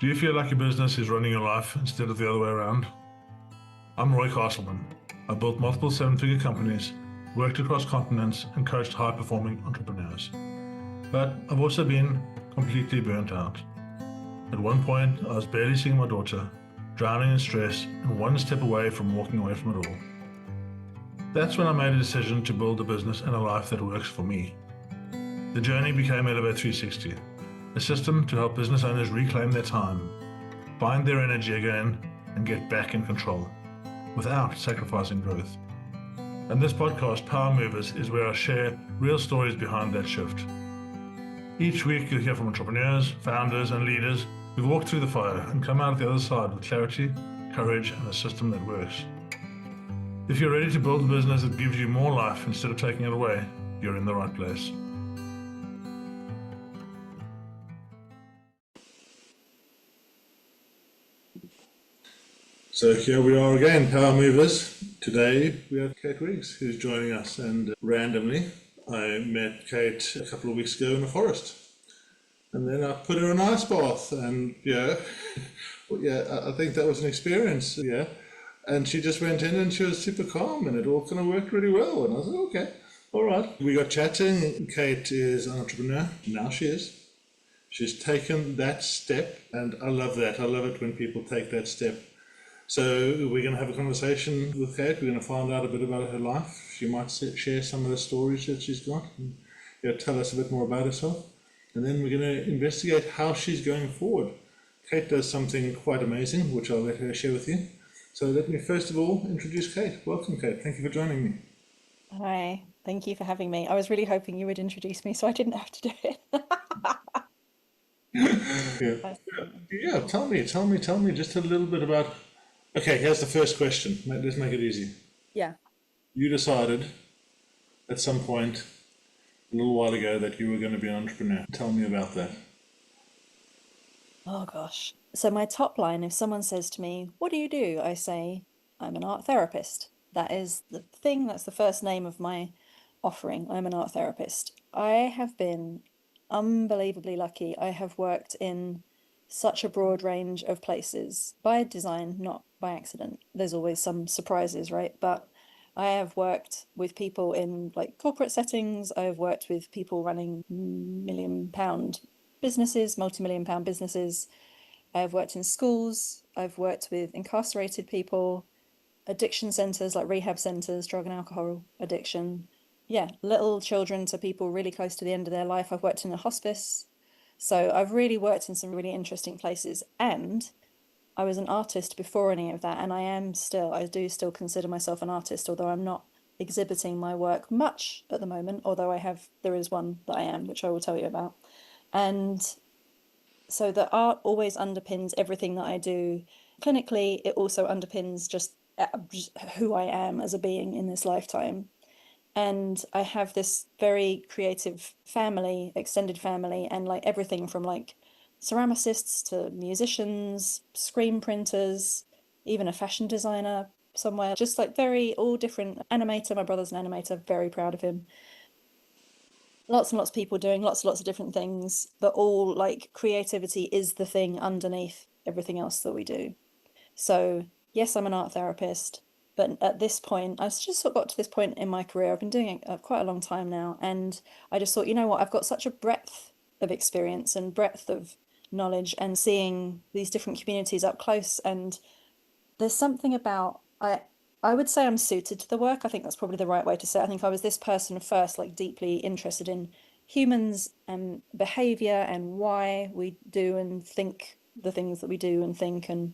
Do you feel like your business is running your life instead of the other way around? I'm Roy Castleman. I built multiple seven-figure companies, worked across continents, and coached high-performing entrepreneurs. But I've also been completely burnt out. At one point, I was barely seeing my daughter, drowning in stress, and one step away from walking away from it all. That's when I made a decision to build a business and a life that works for me. The journey became Elevate 360, a system to help business owners reclaim their time, find their energy again, and get back in control, without sacrificing growth. And this podcast, Power Movers, is where I share real stories behind that shift. Each week you'll hear from entrepreneurs, founders, and leaders who've walked through the fire and come out the other side with clarity, courage, and a system that works. If you're ready to build a business that gives you more life instead of taking it away, you're in the right place. So here we are again, Power Movers. Today we have Kate Wiggs who's joining us, and randomly I met Kate a couple of weeks ago in a forest. And then I put her in an ice bath, and I think that was an experience, And she just went in and she was super calm, and it all kind of worked really well. And I was like, okay, all right. We got chatting. Kate is an entrepreneur. Now she is. She's taken that step, and I love that. I love it when people take that step. So we're going to have a conversation with Kate. We're going to find out a bit about her life. She might share some of the stories that she's got and tell us a bit more about herself. And then we're going to investigate how she's going forward. Kate does something quite amazing, which I'll let her share with you. So let me first of all introduce Kate. Welcome, Kate. Thank you for joining me. Hi, thank you for having me. I was really hoping you would introduce me so I didn't have to do it. Tell me just a little bit about... Okay, here's the first question. Let's make it easy. Yeah. You decided at some point a little while ago that you were going to be an entrepreneur. Tell me about that. Oh gosh. So my top line, if someone says to me, "What do you do?" I say, "I'm an art therapist." That is the thing, that's the first name of my offering. I'm an art therapist. I have been unbelievably lucky. I have worked in such a broad range of places by design, not by accident. There's always some surprises, right? But I have worked with people in like corporate settings. I've worked with people running £1 million businesses, multi-million-pound businesses. I've worked in schools. I've worked with incarcerated people, addiction centers like rehab centers, drug and alcohol addiction. Yeah, little children to people really close to the end of their life. I've worked in a hospice. So I've really worked in some really interesting places, and I was an artist before any of that, and I do still consider myself an artist, although I'm not exhibiting my work much at the moment, although there is one that I am, which I will tell you about. And so the art always underpins everything that I do. Clinically, it also underpins just who I am as a being in this lifetime. And I have this very creative family, extended family, and like everything from like ceramicists to musicians, screen printers, even a fashion designer somewhere, just like all different. Animator, my brother's an animator, very proud of him. Lots and lots of people doing lots and lots of different things, but all like creativity is the thing underneath everything else that we do. So yes, I'm an art therapist, but at this point, I've just sort of got to this point in my career. I've been doing it quite a long time now, and I just thought, you know what, I've got such a breadth of experience and breadth of knowledge and seeing these different communities up close, and there's something about I would say I'm suited to the work. I think that's probably the right way to say it. I think I was this person first, like deeply interested in humans and behavior and why we do and think the things that we do and think. And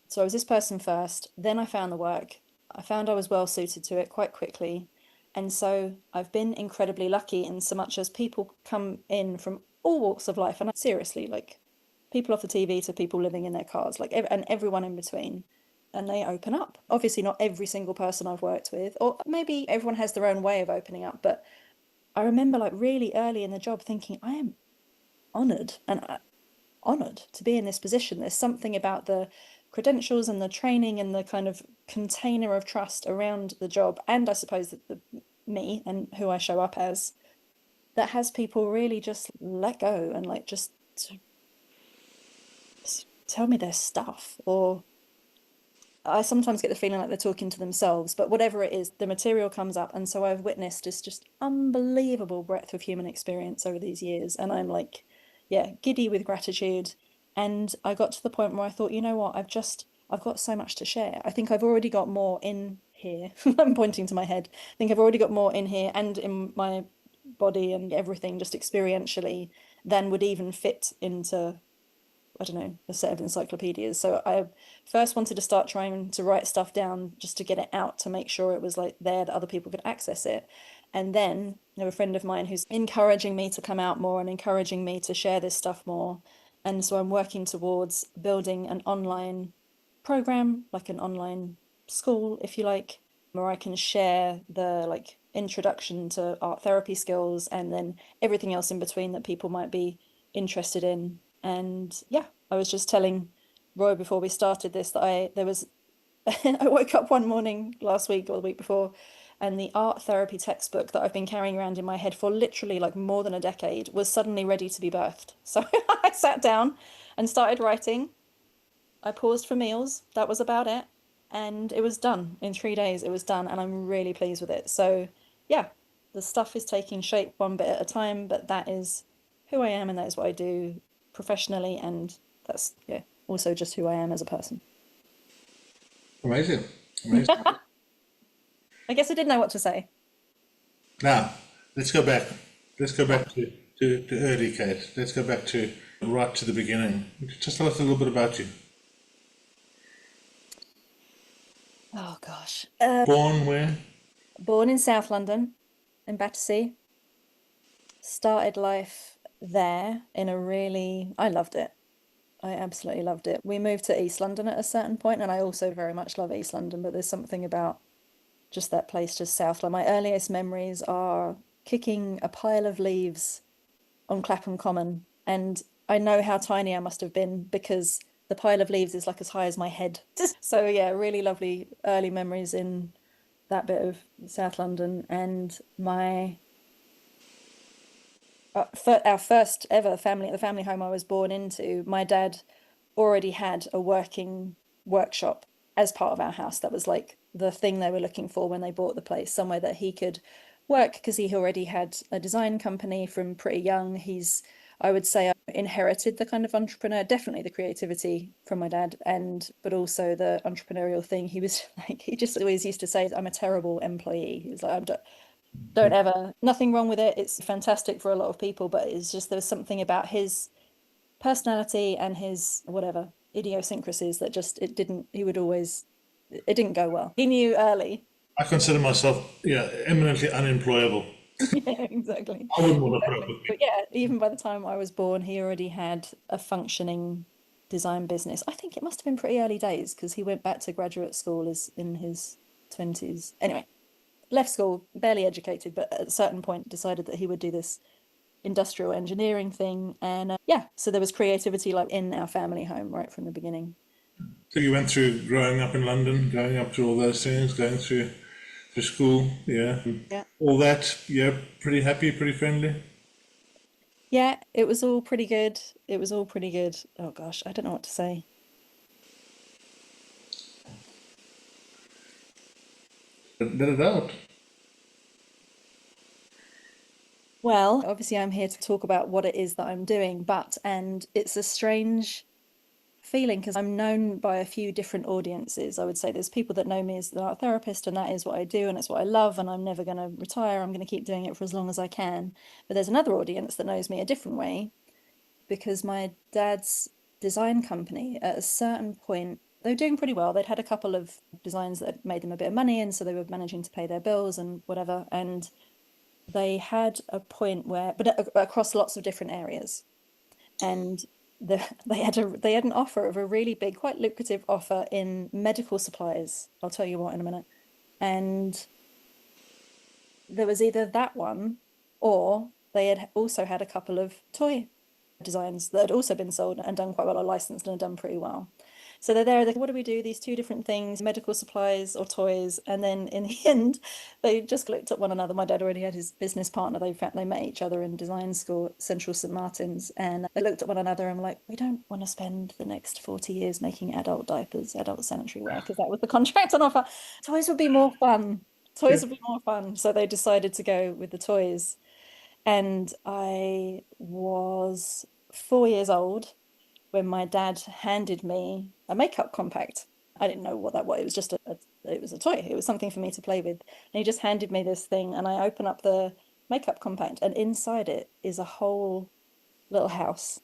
so I was this person first. Then I found the work. I found I was well suited to it quite quickly. And so I've been incredibly lucky in so much as people come in from all walks of life. And seriously, like people off the TV to people living in their cars, and everyone in between. And they open up. Obviously, not every single person I've worked with, or maybe everyone has their own way of opening up. But I remember like really early in the job thinking, I am honored to be in this position. There's something about the credentials and the training and the kind of container of trust around the job, and I suppose that me and who I show up as, that has people really just let go and like just tell me their stuff, or I sometimes get the feeling like they're talking to themselves, but whatever it is, the material comes up. And so I've witnessed this just unbelievable breadth of human experience over these years. And I'm like, yeah, giddy with gratitude. And I got to the point where I thought, you know what, I've got so much to share. I think I've already got more in here. I'm pointing to my head. I think I've already got more in here and in my body and everything just experientially than would even fit into, I don't know, a set of encyclopedias. So I first wanted to start trying to write stuff down just to get it out, to make sure it was like there that other people could access it. And then I have a friend of mine who's encouraging me to come out more and encouraging me to share this stuff more. And so I'm working towards building an online program, like an online school, if you like, where I can share the like introduction to art therapy skills and then everything else in between that people might be interested in. And yeah, I was just telling Roy before we started this that I woke up one morning last week or the week before, and the art therapy textbook that I've been carrying around in my head for literally like more than a decade was suddenly ready to be birthed. So I sat down and started writing. I paused for meals. That was about it. And it was done in 3 days. It was done, and I'm really pleased with it. So yeah, the stuff is taking shape one bit at a time, but that is who I am and that is what I do professionally, and that's yeah, also just who I am as a person. Amazing. Amazing. I guess I didn't know what to say. Now, let's go back. Let's go back to early, Kate. Let's go back to right to the beginning. Just tell us a little bit about you. Oh gosh. Born where? Born in South London, in Battersea. Started life there in a really, I loved it. I absolutely loved it. We moved to East London at a certain point, and I also very much love East London, but there's something about just that place, just south. Like my earliest memories are kicking a pile of leaves on Clapham Common, and I know how tiny I must have been because the pile of leaves is like as high as my head. So yeah, really lovely early memories in that bit of South London. And my our first ever the family home I was born into, my dad already had a working workshop as part of our house. That was like the thing they were looking for when they bought the place, somewhere that he could work because he already had a design company from pretty young. I would say, I inherited the kind of entrepreneur, definitely the creativity from my dad, but also the entrepreneurial thing. He was like, he just always used to say, I'm a terrible employee. He was like, don't ever, nothing wrong with it. It's fantastic for a lot of people, but it's just, there was something about his personality and his whatever idiosyncrasies that just, it didn't go well. He knew early. I consider myself, yeah, eminently unemployable. Yeah, exactly. I wouldn't want to put up with But me. yeah, even by the time I was born, he already had a functioning design business. I think it must have been pretty early days because he went back to graduate school in his 20s. Anyway, left school, barely educated, but at a certain point decided that he would do this industrial engineering thing. And yeah, so there was creativity like in our family home right from the beginning. So you went through growing up in London, going up through all those things, going through school, yeah, Yeah. all that, yeah, pretty happy, pretty friendly. Yeah, it was all pretty good. It was all pretty good. Oh gosh, I don't know what to say. Let it out. Well, obviously, I'm here to talk about what it is that I'm doing, and it's a strange feeling because I'm known by a few different audiences. I would say there's people that know me as an art therapist, and that is what I do, and it's what I love, and I'm never going to retire. I'm going to keep doing it for as long as I can. But there's another audience that knows me a different way because my dad's design company, at a certain point, they were doing pretty well. They'd had a couple of designs that had made them a bit of money, and so they were managing to pay their bills and whatever. And they had a point where, but across lots of different areas, and they had an offer of a really big, quite lucrative offer in medical supplies. I'll tell you what in a minute. And there was either that one, or they had also had a couple of toy designs that had also been sold and done quite well, or licensed and done pretty well. So they're there, what do we do? These two different things, medical supplies or toys. And then in the end, they just looked at one another. My dad already had his business partner. They met each other in design school at Central St. Martin's. And they looked at one another and were like, we don't want to spend the next 40 years making adult diapers, adult sanitary wear, because that was the contract on offer. Toys would be more fun. Toys would be more fun. So they decided to go with the toys. And I was 4 years old when my dad handed me a makeup compact. I didn't know what that was. It was just it was a toy. It was something for me to play with. And he just handed me this thing, and I open up the makeup compact, and inside it is a whole little house.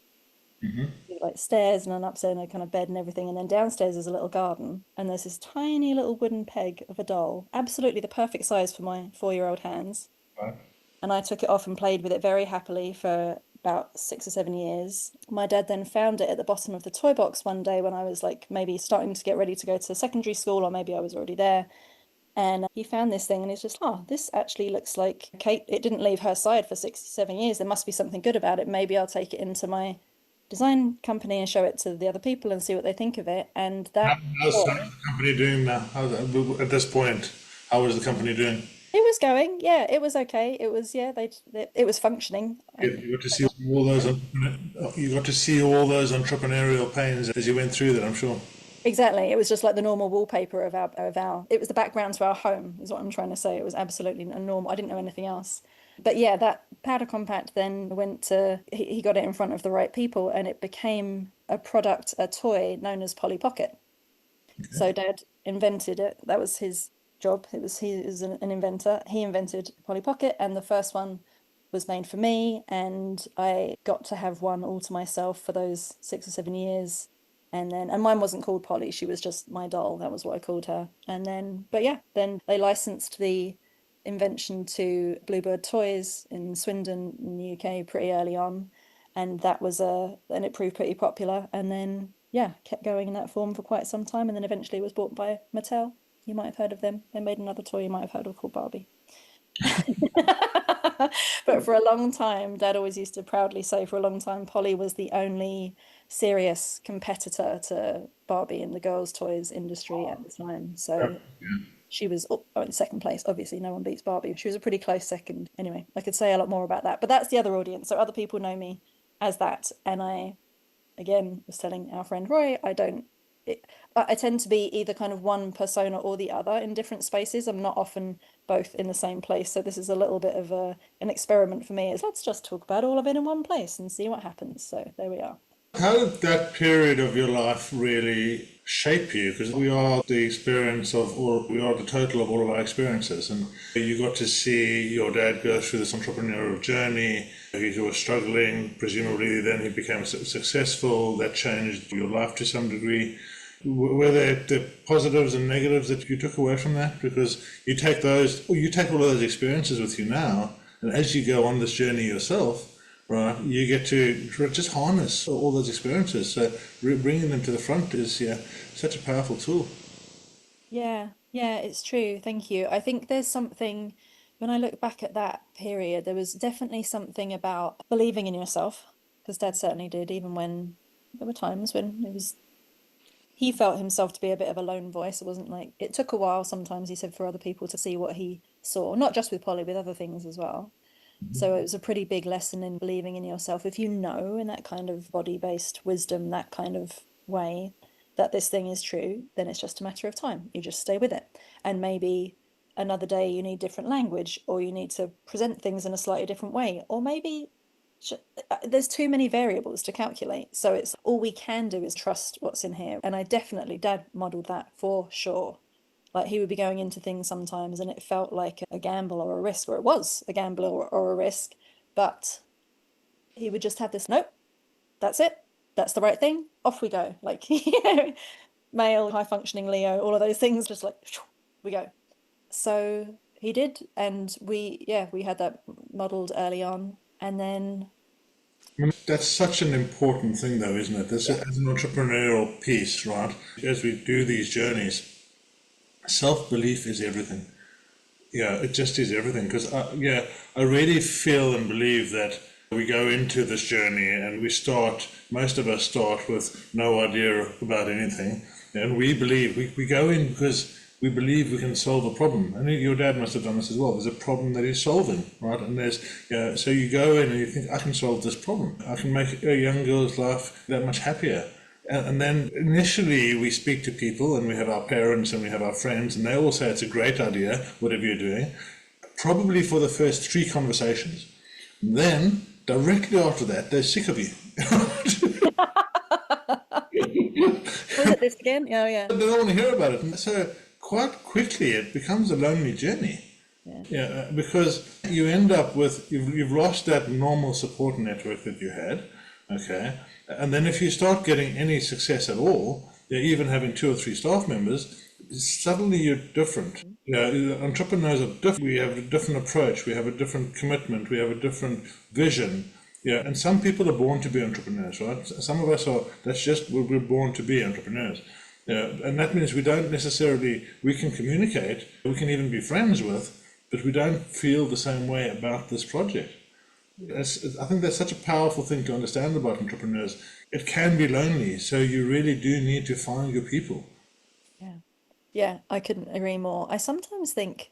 With, like, stairs and an upstairs and a kind of bed and everything. And then downstairs is a little garden, and there's this tiny little wooden peg of a doll, absolutely the perfect size for my 4-year-old hands. Right. And I took it off and played with it very happily for about 6 or 7 years. My dad then found it at the bottom of the toy box one day when I was like maybe starting to get ready to go to secondary school, or maybe I was already there. And he found this thing and he's just, oh, this actually looks like Kate. It didn't leave her side for 67 years. There must be something good about it. Maybe I'll take it into my design company and show it to the other people and see what they think of it. And that How's the company doing now? At this point, how is the company doing? it was going, yeah, it was okay. It was, yeah, it was functioning. You got to see all those. You got to see all those entrepreneurial pains as you went through that, I'm sure. Exactly. It was just like the normal wallpaper of our it was the background to our home, is what I'm trying to say. It was absolutely a normal. I didn't know anything else. But yeah, that powder compact then went to, he got it in front of the right people, and it became a product, a toy known as Polly Pocket. Okay. So Dad invented it. That was his job. He was an inventor. He invented Polly Pocket, and the first one was made for me, and I got to have one all to myself for those 6 or 7 years. And mine wasn't called Polly, she was just my doll. That was what I called her. And then, but yeah, then they licensed the invention to Bluebird Toys in Swindon in the UK pretty early on. And that was and it proved pretty popular. And then, yeah, kept going in that form for quite some time. And then eventually it was bought by Mattel. You might have heard of them. They made another toy you might have heard of called Barbie. But for a long time, Dad always used to proudly say, for a long time, Polly was the only serious competitor to Barbie in the girls' toys industry at the time. So she was in second place. Obviously, no one beats Barbie. She was a pretty close second. Anyway, I could say a lot more about that, but that's the other audience. So other people know me as that. And I, again, was telling our friend Roy, I tend to be either kind of one persona or the other in different spaces. I'm not often both in the same place. So this is a little bit of an experiment for me. Let's just talk about all of it in one place and see what happens. So there we are. How did that period of your life really shape you? Because we are the experience of, or we are the total of all of our experiences. And you got to see your dad go through this entrepreneurial journey. He was struggling, presumably then he became successful. That changed your life to some degree. Were there the positives and negatives that you took away from that? Because you take all of those experiences with you now, and as you go on this journey yourself, right, you get to just harness all those experiences. So bringing them to the front is such a powerful tool. Yeah, it's true. Thank you. I think there's something, when I look back at that period, there was definitely something about believing in yourself, because Dad certainly did, even when there were times when he felt himself to be a bit of a lone voice. It wasn't like, it took a while sometimes, he said, for other people to see what he saw, not just with Polly, with other things as well. So it was a pretty big lesson in believing in yourself. If you know in that kind of body-based wisdom, that kind of way, that this thing is true, then it's just a matter of time. You just stay with it. And maybe another day you need different language, or you need to present things in a slightly different way, or maybe there's too many variables to calculate. So it's all we can do is trust what's in here. And Dad modeled that for sure. Like, he would be going into things sometimes and it felt like a gamble or a risk, or it was a gamble or a risk, but he would just have this, nope, that's it, that's the right thing, off we go. Like, male, high functioning Leo, all of those things, just like, we go. So he did, and we had that modeled early on. And then, I mean, that's such an important thing, though, isn't it? This as an entrepreneurial piece, right? As we do these journeys, self-belief is everything. Yeah, it just is everything. Because I really feel and believe that We go into this journey and most of us start with no idea about anything. And we go in because we believe we can solve a problem. And your dad must have done this as well. There's a problem that he's solving, right? And so you go in and you think, I can solve this problem. I can make a young girl's life that much happier. And then initially we speak to people and we have our parents and we have our friends and they all say it's a great idea, whatever you're doing, probably for the first 3 conversations. Then directly after that, they're sick of you. Was it this again? Oh, yeah. They don't want to hear about it. And so quite quickly it becomes a lonely journey. Yeah, because you end up with, you've lost that normal support network that you had, okay? And then if you start getting any success at all, even having 2 or 3 staff members, suddenly you're different. Entrepreneurs are different. We have a different approach. We have a different commitment. We have a different vision. Yeah, and some people are born to be entrepreneurs, right? Some of us are. That's just we're born to be entrepreneurs. And that means we don't necessarily. We can communicate. We can even be friends with, but we don't feel the same way about this project. I think that's such a powerful thing to understand about entrepreneurs. It can be lonely, so you really do need to find your people. Yeah, I couldn't agree more. I sometimes think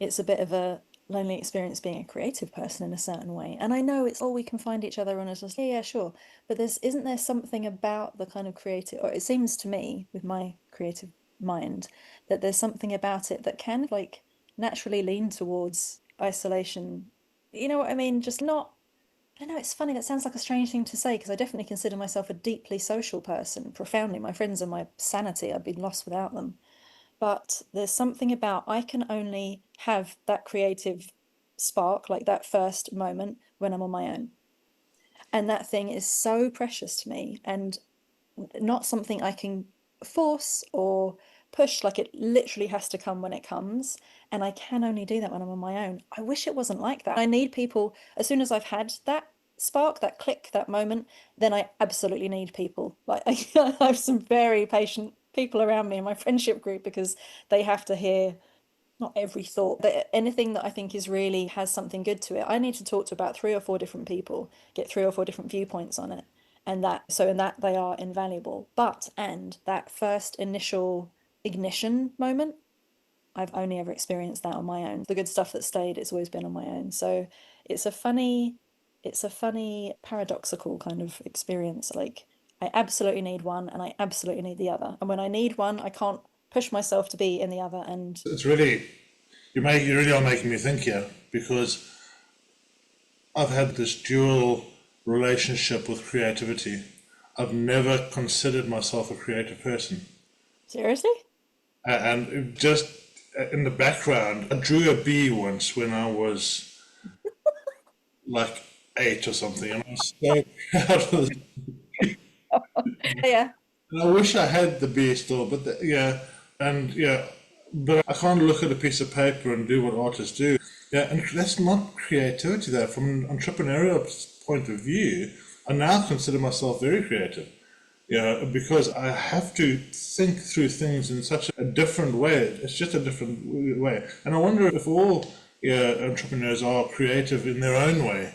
it's a bit of a lonely experience being a creative person in a certain way. And I know it's all we can find each other on as just, yeah, sure. But isn't there something about the kind of creative, or it seems to me with my creative mind, that there's something about it that can like naturally lean towards isolation. You know what I mean? Just not, I don't know, it's funny. That sounds like a strange thing to say because I definitely consider myself a deeply social person, profoundly. My friends are my sanity. I'd be lost without them. But there's something about I can only have that creative spark, like that first moment when I'm on my own. And that thing is so precious to me and not something I can force or push. Like it literally has to come when it comes. And I can only do that when I'm on my own. I wish it wasn't like that. I need people, as soon as I've had that spark, that click, that moment, then I absolutely need people. Like I have some very patient people around me in my friendship group because they have to hear not every thought, but anything that I think is really has something good to it. I need to talk to about 3 or 4 different people, get 3 or 4 different viewpoints on it. And in that they are invaluable. And that first initial ignition moment, I've only ever experienced that on my own. The good stuff that stayed, it's always been on my own. So it's a funny paradoxical kind of experience. Like I absolutely need one and I absolutely need the other. And when I need one, I can't push myself to be in the other. And It's really, you really are making me think here because I've had this dual relationship with creativity. I've never considered myself a creative person. seriously? And just in the background, I drew a bee once when I was like 8 or something, and I was so proud of it. Yeah. And I wish I had the bee still, but but I can't look at a piece of paper and do what artists do. Yeah, and that's not creativity there. From an entrepreneurial point of view, I now consider myself very creative. Yeah, because I have to think through things in such a different way. It's just a different way. And I wonder if all entrepreneurs are creative in their own way.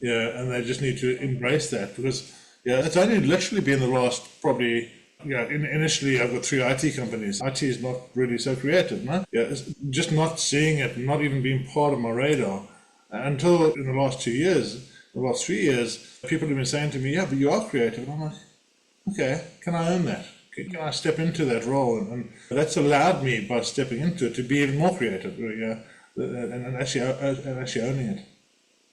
Yeah, and they just need to embrace that because it's only literally been the last probably initially I've got 3 IT companies. IT is not really so creative, no? Yeah, it's just not seeing it, not even being part of my radar until in the last 2 years, the last 3 years, people have been saying to me, "Yeah, but you are creative." And I'm like, okay, can I own that? Can I step into that role? And that's allowed me by stepping into it to be even more creative, and actually owning it.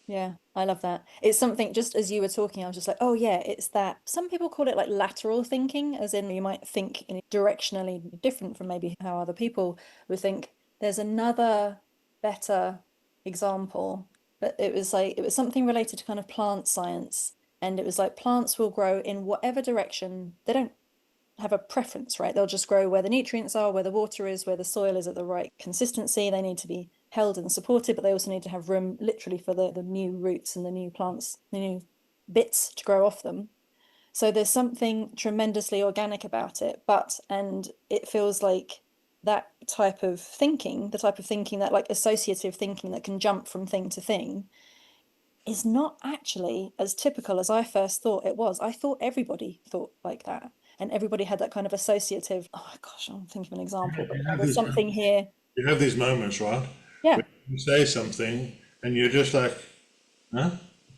Yeah, I love that. It's something, just as you were talking, I was just like, oh yeah, it's that. Some people call it like lateral thinking, as in you might think directionally different from maybe how other people would think. There's another better example, but it was something related to kind of plant science. And it was like plants will grow in whatever direction. They don't have a preference, right? They'll just grow where the nutrients are, where the water is, where the soil is at the right consistency. They need to be held and supported, but they also need to have room literally for the new roots and the new plants, the new bits to grow off them. So there's something tremendously organic about it, and it feels like that type of thinking, the type of thinking that like associative thinking that can jump from thing to thing, is not actually as typical as I first thought it was. I thought everybody thought like that. And everybody had that kind of associative, oh gosh, I'm thinking of an example, but there's something here. You have these moments, right? Yeah, Where you say something and you're just like, huh?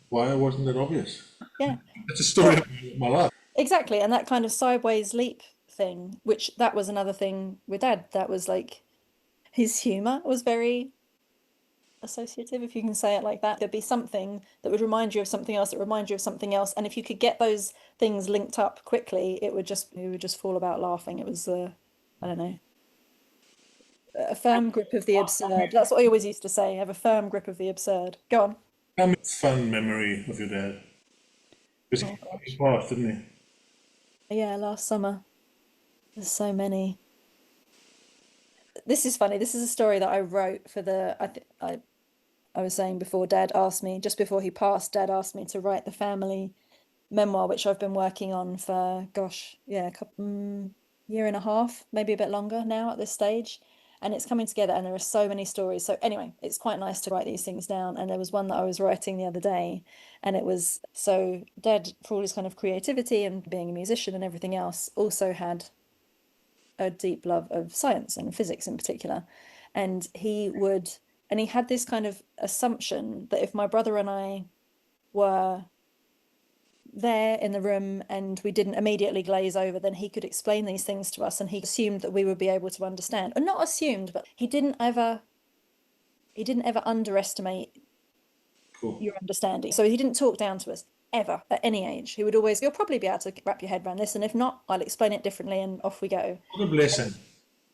Why wasn't it obvious? yeah. It's a story of my life. Exactly. And that kind of sideways leap thing, which that was another thing with Dad. That was like his humor was very associative, if you can say it like that. There'd be something that would remind you of something else, that remind you of something else. And if you could get those things linked up quickly, we would just fall about laughing. It was I don't know, a firm grip of the absurd. That's what I always used to say, have a firm grip of the absurd. Go on. Tell me a fun memory of your dad. Because Oh he gosh. passed, didn't Yeah, last summer. There's so many. This is funny. This is a story that I wrote for I was saying before, Dad asked me, just before he passed, Dad asked me to write the family memoir, which I've been working on for, gosh, yeah, a couple, year and a half, maybe a bit longer now at this stage. And it's coming together, and there are so many stories. So anyway, it's quite nice to write these things down. And there was one that I was writing the other day, and it was, so Dad, for all his kind of creativity and being a musician and everything else, also had a deep love of science and physics in particular. And he had this kind of assumption that if my brother and I were there in the room and we didn't immediately glaze over, then he could explain these things to us, and he assumed that we would be able to understand. Or not assumed, but he didn't ever underestimate Cool. your understanding. So he didn't talk down to us ever at any age. He would always, you'll probably be able to wrap your head around this, and if not, I'll explain it differently, and off we go. What a blessing.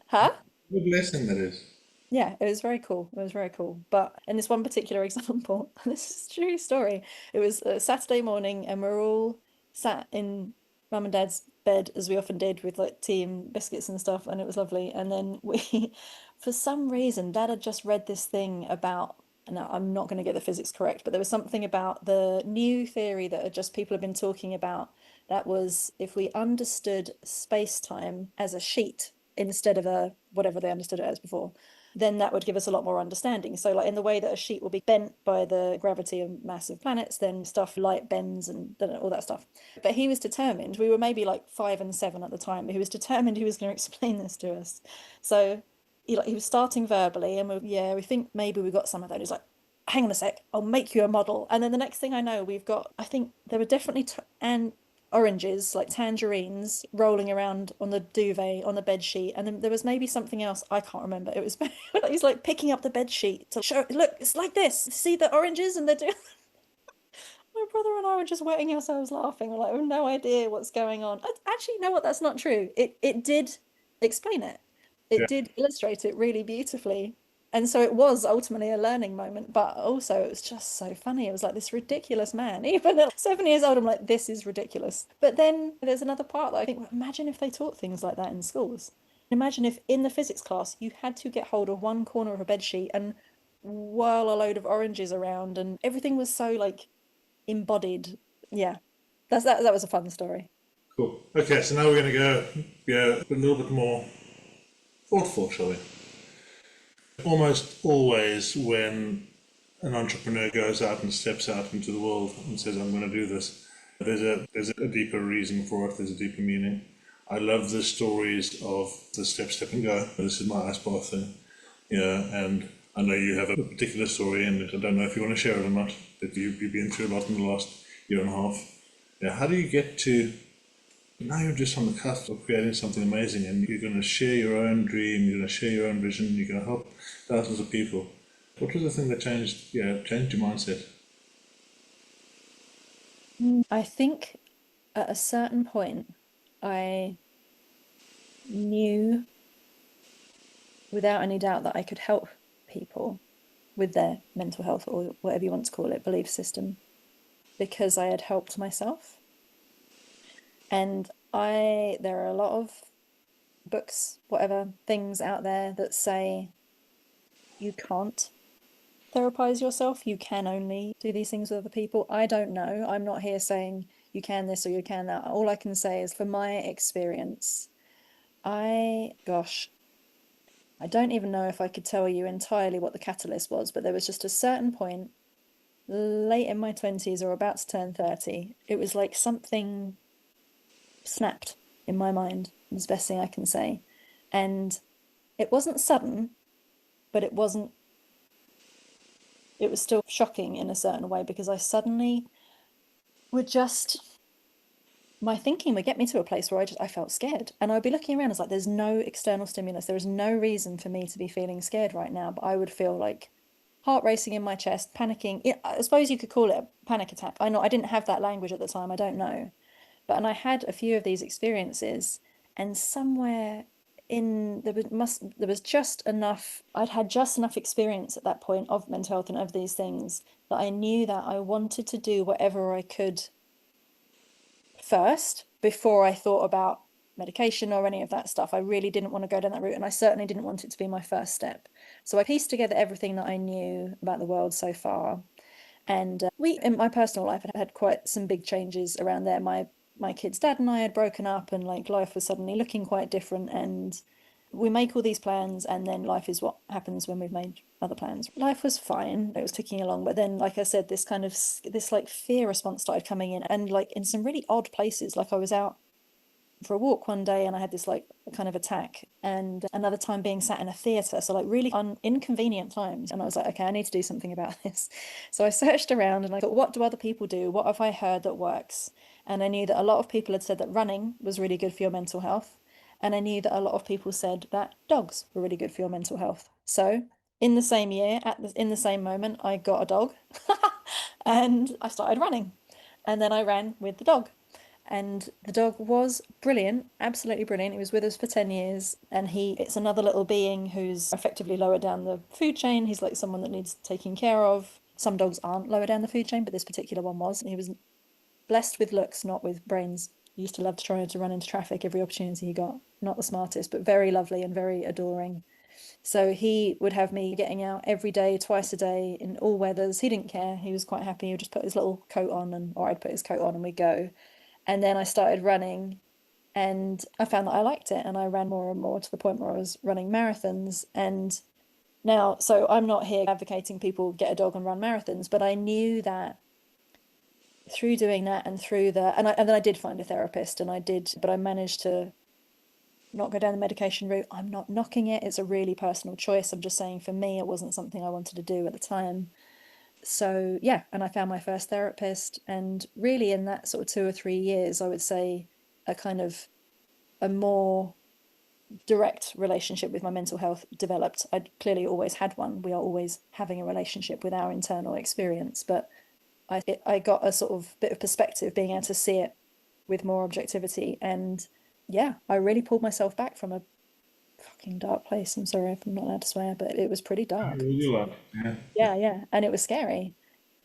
Huh? What a blessing that is. Yeah, it was very cool. It was very cool. But in this one particular example, this is a true story. It was a Saturday morning, and we're all sat in Mum and Dad's bed, as we often did, with like tea and biscuits and stuff, and it was lovely. And then for some reason, Dad had just read this thing about, now I'm not going to get the physics correct, but there was something about the new theory that people have been talking about. That was if we understood space-time as a sheet instead of a whatever they understood it as before, then that would give us a lot more understanding. So like in the way that a sheet will be bent by the gravity of massive planets, then stuff light bends and all that stuff. But he was determined, we were maybe like 5 and 7 at the time, but he was determined he was going to explain this to us. So he was starting verbally, and we think maybe we got some of that. He's like, hang on a sec, I'll make you a model. And then the next thing I know, we've got, I think there were definitely and oranges, like tangerines, rolling around on the duvet on the bed sheet, and then there was maybe something else I can't remember. It was he's like picking up the bed sheet to show, look, it's like this. See the oranges, and they're doing. My brother and I were just wetting ourselves laughing. We're like, we have no idea what's going on. Actually, you know what? That's not true. It did explain it. Yeah. It did illustrate it really beautifully. And so it was ultimately a learning moment, but also it was just so funny. It was like this ridiculous man. Even at 7 years old, I'm like, this is ridiculous. But then there's another part that I think, well, imagine if they taught things like that in schools. Imagine if in the physics class you had to get hold of one corner of a bed sheet and whirl a load of oranges around, and everything was so like embodied. Yeah, that was a fun story. Cool. Okay, so now we're going to go a little bit more thoughtful, shall we? Almost always when an entrepreneur goes out and steps out into the world and says, I'm going to do this, there's a deeper reason for it, there's a deeper meaning. I love the stories of the step and go. This is my ice bath thing. And I know you have a particular story, and I don't know if you want to share it or not, that you've been through a lot in the last year and a half. How do you get to, now you're just on the cusp of creating something amazing, and you're going to share your own dream, you're going to share your own vision, you're going to help thousands of people. What was the thing that changed your mindset? I think at a certain point, I knew without any doubt that I could help people with their mental health, or whatever you want to call it, belief system, because I had helped myself. And there are a lot of books, whatever, things out there that say you can't therapize yourself. You can only do these things with other people. I don't know. I'm not here saying you can this or you can that. All I can say is, for my experience, I don't even know if I could tell you entirely what the catalyst was, but there was just a certain point late in my 20s or about to turn 30. It was like something snapped in my mind, is the best thing I can say. And it wasn't sudden, but it was still shocking in a certain way, because I suddenly would just, my thinking would get me to a place where I felt scared. And I'd be looking around, it's like, there's no external stimulus. There is no reason for me to be feeling scared right now. But I would feel like heart racing in my chest, panicking. I suppose you could call it a panic attack. I didn't have that language at the time. I don't know. And I had a few of these experiences, and somewhere there was just enough, I'd had just enough experience at that point of mental health and of these things, that I knew that I wanted to do whatever I could first before I thought about medication or any of that stuff. I really didn't want to go down that route, and I certainly didn't want it to be my first step. So I pieced together everything that I knew about the world so far. And in my personal life, I had quite some big changes around there. My kid's dad and I had broken up, and like life was suddenly looking quite different. And we make all these plans, and then life is what happens when we've made other plans. Life was fine. It was ticking along. But then, like I said, this like fear response started coming in, and like in some really odd places. Like I was out for a walk one day and I had this like kind of attack, and another time being sat in a theatre, so like really inconvenient times. And I was like, okay, I need to do something about this. So I searched around and I thought, what do other people do? What have I heard that works? And I knew that a lot of people had said that running was really good for your mental health, and I knew that a lot of people said that dogs were really good for your mental health. So in the same year, in the same moment, I got a dog and I started running, and then I ran with the dog. And the dog was brilliant, absolutely brilliant. He was with us for 10 years, and it's another little being who's effectively lower down the food chain. He's like someone that needs taking care of. Some dogs aren't lower down the food chain, but this particular one was. And he was blessed with looks, not with brains. He used to love to try to run into traffic every opportunity he got. Not the smartest, but very lovely and very adoring. So he would have me getting out every day, twice a day, in all weathers. He didn't care. He was quite happy. He would just put his little coat on, or I'd put his coat on and we'd go. And then I started running, and I found that I liked it, and I ran more and more to the point where I was running marathons. And now, so I'm not here advocating people get a dog and run marathons, but I knew that through doing that and then I did find a therapist, but I managed to not go down the medication route. I'm not knocking it. It's a really personal choice. I'm just saying, for me, it wasn't something I wanted to do at the time. So yeah, and I found my first therapist, and really in that sort of 2 or 3 years, I would say a more direct relationship with my mental health developed. I'd clearly always had one. We are always having a relationship with our internal experience, but I got a sort of bit of perspective, being able to see it with more objectivity. And yeah, I really pulled myself back from a fucking dark place. I'm sorry if I'm not allowed to swear, but it was pretty dark. Yeah, and it was scary.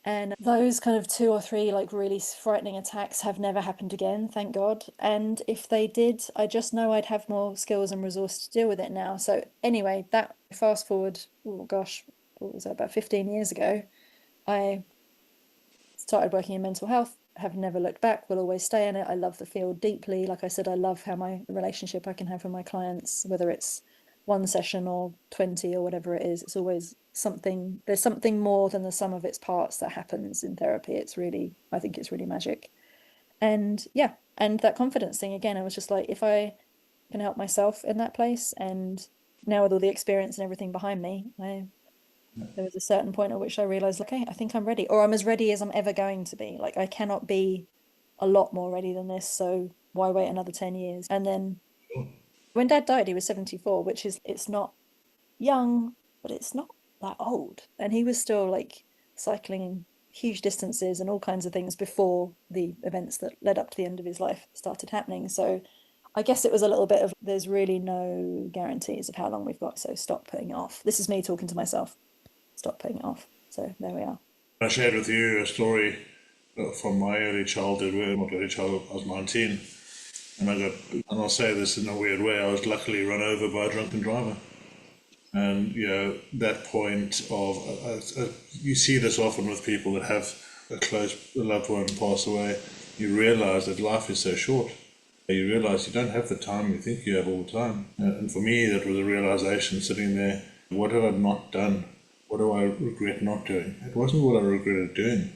And those kind of 2 or 3 like really frightening attacks have never happened again, thank God. And if they did, I just know I'd have more skills and resource to deal with it now. So anyway, that fast forward, oh gosh, what was that, about 15 years ago, I started working in mental health, have never looked back, will always stay in it. I love the field deeply. Like I said, I love how the relationship I can have with my clients, whether it's 1 session or 20 or whatever it is, it's always there's something more than the sum of its parts that happens in therapy. I think it's really magic. And yeah, and that confidence thing, again, I was just like, if I can help myself in that place, and now with all the experience and everything behind me, there was a certain point at which I realized, okay, I think I'm ready, or I'm as ready as I'm ever going to be. Like, I cannot be a lot more ready than this, so why wait another 10 years? And then when Dad died, he was 74, which is, it's not young, but it's not that old. And he was still like cycling huge distances and all kinds of things before the events that led up to the end of his life started happening. So I guess it was a little bit of, there's really no guarantees of how long we've got, so stop putting it off. This is me talking to myself. Stop putting it off. So there we are. I shared with you a story from my early childhood, I was 19, and I'll say this in a weird way, I was luckily run over by a drunken driver. And, that point of, you see this often with people that have a loved one pass away. You realize that life is so short. You realize you don't have the time you think you have all the time. And for me, that was a realization sitting there. What have I not done what do I regret not doing? It wasn't what I regretted doing.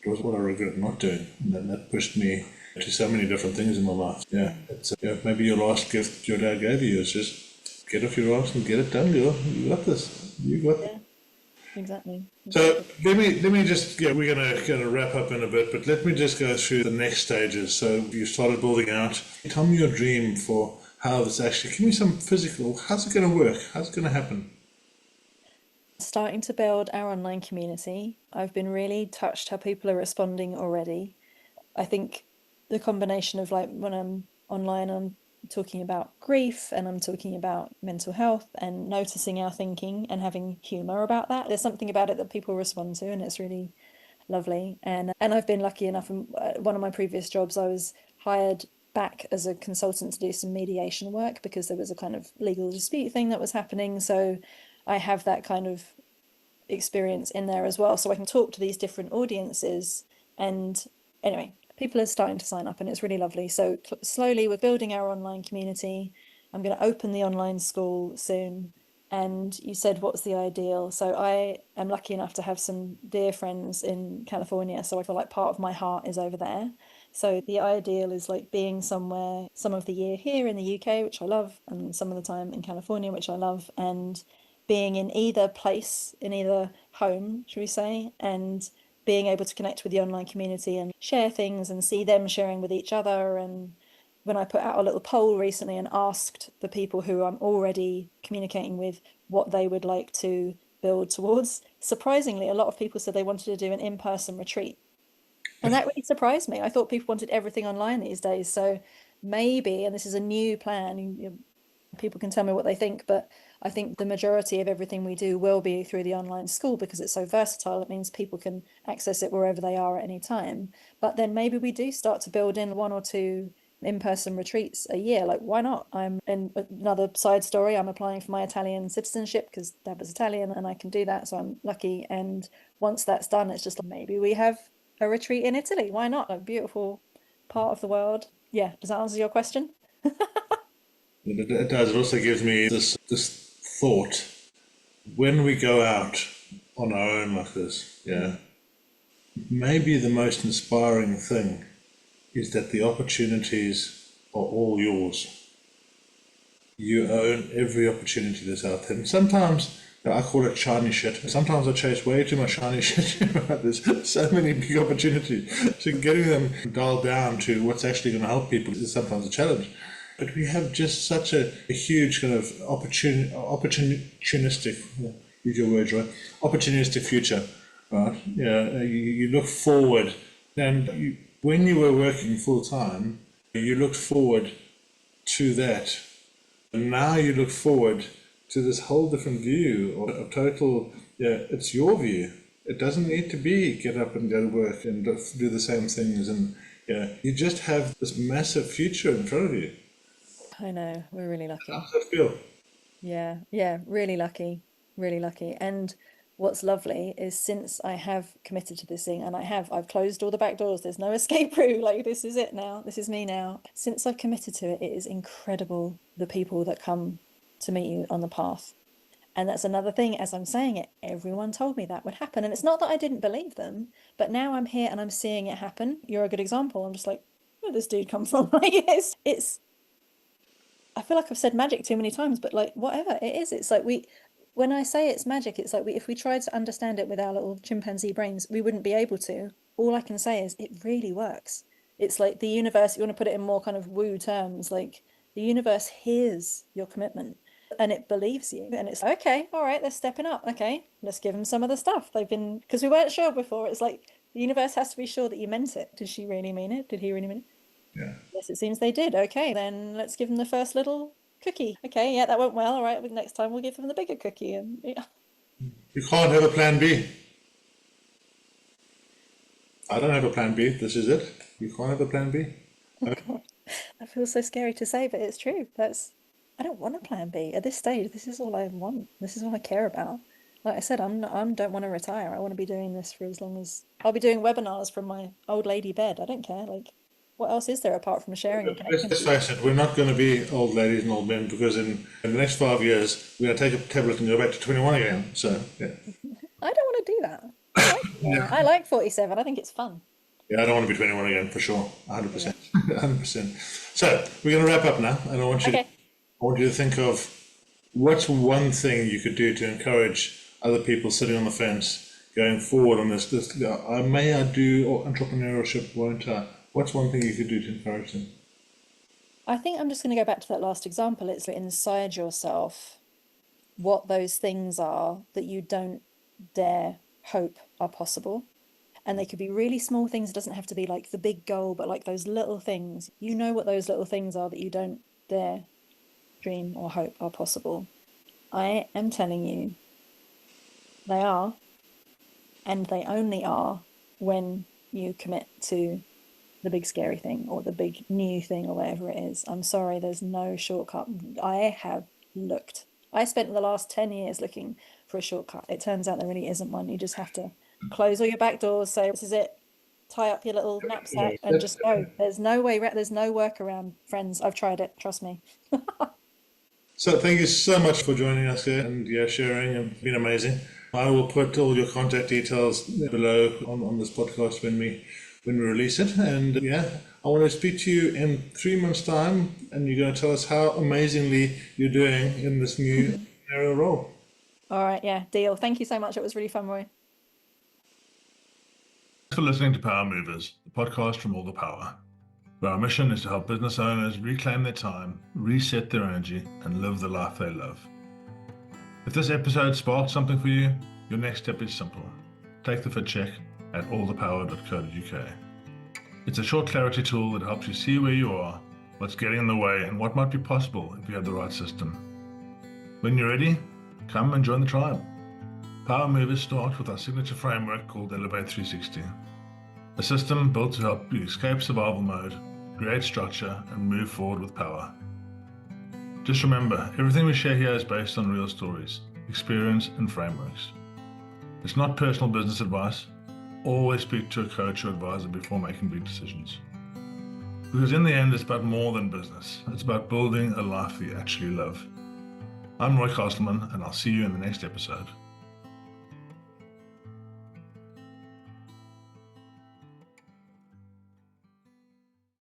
It was what I regretted not doing. And then that pushed me to so many different things in my life. Yeah, it's maybe your last gift your dad gave you is just get off your ass and get it done, girl. You got this. You got this. Yeah, exactly. So let me just we're gonna wrap up in a bit, but let me just go through the next stages. So you started building out. Tell me your dream for how this actually. Give me some physical. How's it gonna work? How's it gonna happen? Starting to build our online community. I've been really touched how people are responding already. I think the combination of like when I'm online, I'm talking about grief and I'm talking about mental health and noticing our thinking and having humor about that. There's something about it that people respond to, and it's really lovely. And I've been lucky enough. In one of my previous jobs, I was hired back as a consultant to do some mediation work because there was a kind of legal dispute thing that was happening. So I have that kind of experience in there as well, so I can talk to these different audiences. And anyway, people are starting to sign up and it's really lovely. So slowly we're building our online community. I'm going to open the online school soon. And you said, what's the ideal? So I am lucky enough to have some dear friends in California, so I feel like part of my heart is over there. So the ideal is like being somewhere some of the year here in the UK, which I love, and some of the time in California, which I love, and being in either place, in either home, should we say, and being able to connect with the online community and share things and see them sharing with each other. And when I put out a little poll recently and asked the people who I'm already communicating with what they would like to build towards, surprisingly, a lot of people said they wanted to do an in-person retreat. And that really surprised me. I thought people wanted everything online these days. So maybe, and this is a new plan, people can tell me what they think, but I think the majority of everything we do will be through the online school because it's so versatile. It means people can access it wherever they are at any time. But then maybe we do start to build in 1 or 2 in-person retreats a year. Like, why not? I'm in another side story. I'm applying for my Italian citizenship because Dad was Italian and I can do that. So I'm lucky. And once that's done, it's just like maybe we have a retreat in Italy. Why not? A beautiful part of the world. Yeah. Does that answer your question? It does. It also gives me this thought when we go out on our own like this. Yeah, maybe the most inspiring thing is that the opportunities are all yours. You own every opportunity that's out there. And sometimes I call it shiny shit. Sometimes I chase way too much shiny shit. There's so many big opportunities. So getting them dialed down to what's actually going to help people is sometimes a challenge. But we have just such a huge kind of opportunistic, use your words right, opportunistic future, right? Yeah, you look forward, and when you were working full time, you looked forward to that, and now you look forward to this whole different view of total. Yeah, it's your view. It doesn't need to be get up and go to work and do the same things, and yeah, you just have this massive future in front of you. I know, we're really lucky. How does that feel? Yeah, really lucky, really lucky. And what's lovely is since I have committed to this thing, and I've closed all the back doors, there's no escape route, like this is it now, this is me now. Since I've committed to it, it is incredible the people that come to meet you on the path. And that's another thing, as I'm saying it, everyone told me that would happen. And it's not that I didn't believe them, but now I'm here and I'm seeing it happen. You're a good example. I'm just like, where did this dude come from? Like, it's I feel like I've said magic too many times, but like whatever it is, it's like when I say it's magic, it's like if we tried to understand it with our little chimpanzee brains, we wouldn't be able to. All I can say is it really works. It's like the universe, you want to put it in more kind of woo terms, like the universe hears your commitment and it believes you. And it's like, okay, all right, they're stepping up. Okay, let's give them some of the stuff. Because we weren't sure before. It's like the universe has to be sure that you meant it. Did she really mean it? Did he really mean it? Yeah. Yes, it seems they did. Okay, then let's give them the first little cookie. Okay, yeah, that went well. All right, next time we'll give them the bigger cookie. And yeah. You can't have a plan B. I don't have a plan B. This is it. You can't have a plan B. Oh God, that feels so scary to say, but it's true. I don't want a plan B at this stage. This is all I want. This is all I care about. Like I said, I don't want to retire. I want to be doing this for as long as I'll be doing webinars from my old lady bed. I don't care. Like, what else is there apart from sharing and connecting? Let's face it, we're not going to be old ladies and old men, because in the next 5 years, we're going to take a tablet and go back to 21 again. So, yeah. I don't want to do that. I like 47. I think it's fun. Yeah, I don't want to be 21 again, for sure. 100%. 100%. So, we're going to wrap up now, and I want you to think of what's one thing you could do to encourage other people sitting on the fence going forward on this. May I do entrepreneurship, won't I? What's one thing you could do to encourage them? I think I'm just going to go back to that last example. It's inside yourself what those things are that you don't dare hope are possible. And they could be really small things. It doesn't have to be like the big goal, but like those little things. You know what those little things are that you don't dare dream or hope are possible. I am telling you, they are. And they only are when you commit to the big scary thing or the big new thing or whatever it is. I'm sorry, there's no shortcut. I have looked. I spent the last 10 years looking for a shortcut. It turns out there really isn't one. You just have to close all your back doors, say, this is it. Tie up your little knapsack and just go. There's no way, there's no workaround, friends. I've tried it, trust me. So thank you so much for joining us here and sharing. It's been amazing. I will put all your contact details below on this podcast when we release it. And I want to speak to you in 3 months' time, and you're going to tell us how amazingly you're doing in this new entrepreneurial role. All right, deal. Thank you so much. It was really fun, Roy. Thanks for listening to Power Movers, the podcast from All the Power, where our mission is to help business owners reclaim their time, reset their energy, and live the life they love. If this episode sparked something for you, your next step is simple. Take the fit check at allthepower.co.uk. It's a short clarity tool that helps you see where you are, what's getting in the way, and what might be possible if you have the right system. When you're ready, come and join the tribe. Power Movers starts with our signature framework called Elevate 360, a system built to help you escape survival mode, create structure, and move forward with power. Just remember, everything we share here is based on real stories, experience, and frameworks. It's not personal business advice. Always speak to a coach or advisor before making big decisions. Because in the end, it's about more than business. It's about building a life that you actually love. I'm Roy Castleman, and I'll see you in the next episode.